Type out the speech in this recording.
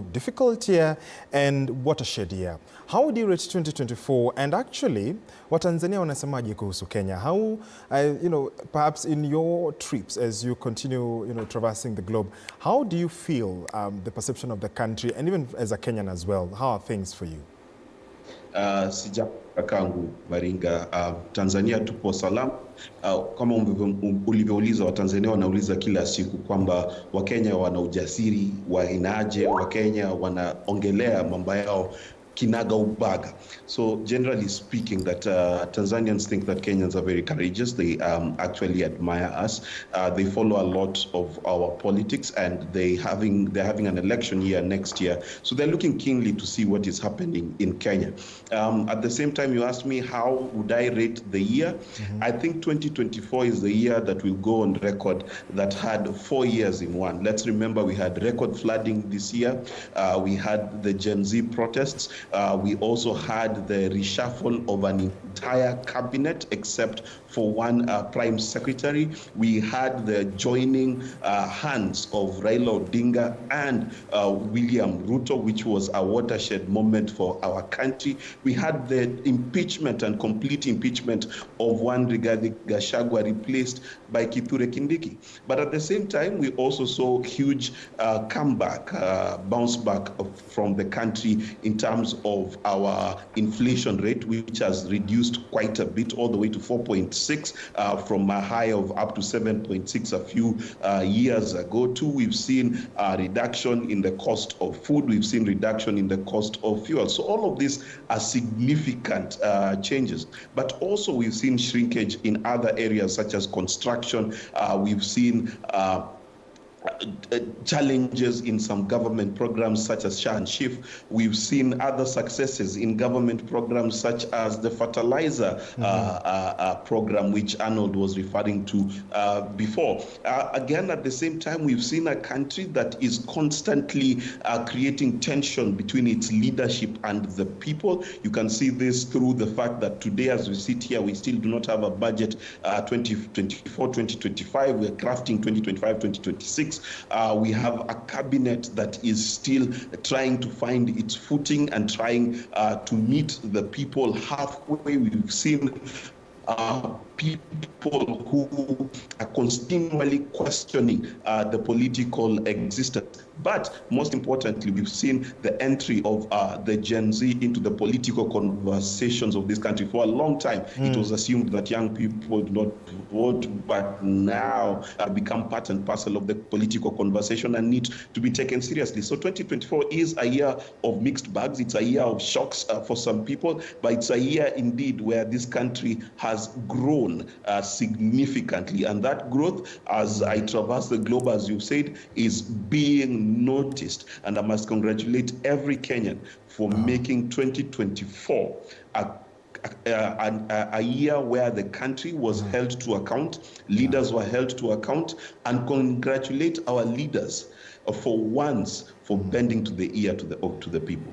difficult year and watershed year. How do you rate 2024? And actually, Watanzania wanasemaje kuhusu Kenya? How, perhaps in your trips as you continue, traversing the globe, how do you feel the perception of the country, and even as a Kenyan as well? How are things for you? Kakangu Maringa, Tanzania tupo salama. Kama ulivyouliza, Watanzania wanauliza kila siku kwamba Wakenya wana ujasiri wa ainaje, Wakenya wanaongelea mambo yao kinaga ubaga. So generally speaking, that Tanzanians think that Kenyans are very courageous. They actually admire us. They follow a lot of our politics, and they're having an election year next year. So they're looking keenly to see what is happening in Kenya. At the same time, you asked me how would I rate the year. I think 2024 is the year that will go on record that had 4 years in one. Let's remember, we had record flooding this year. We had the Gen Z protests. We also had the reshuffle of an entire cabinet except for one prime secretary. We had the joining hands of Raila Odinga and William Ruto, which was a watershed moment for our country. We had the impeachment and complete impeachment of one Rigathi Gachagua replaced by Kithure Kindiki. But at the same time, we also saw huge comeback, bounce back from the country in terms of our inflation rate, which has reduced quite a bit, all the way to 4.6 from a high of up to 7.6 a few years ago. Too, we've seen a reduction in the cost of food. We've seen reduction in the cost of fuel. So all of these are significant changes. But also we've seen shrinkage in other areas such as construction. We've seen challenges in some government programs such as SHA and SHIF. We've seen other successes in government programs such as the fertilizer program, which Arnold was referring to before. Again, at the same time, we've seen a country that is constantly creating tension between its leadership and the people. You can see this through the fact that today, as we sit here, we still do not have a budget 2024-2025. We're crafting 2025-2026. We have a cabinet that is still trying to find its footing and trying to meet the people halfway. We've seen people who are continually questioning the political existence. But most importantly, we've seen the entry of the Gen Z into the political conversations of this country. For a long time, it was assumed that young people do not vote, but now become part and parcel of the political conversation and need to be taken seriously. So 2024 is a year of mixed bags. It's a year of shocks for some people, but it's a year indeed where this country has grown significantly. And that growth, as I traverse the globe, as you've said, is being noticed. And I must congratulate every Kenyan for making 2024 a year where the country was held to account, leaders were held to account, and congratulate our leaders for once for bending to the ear to the people.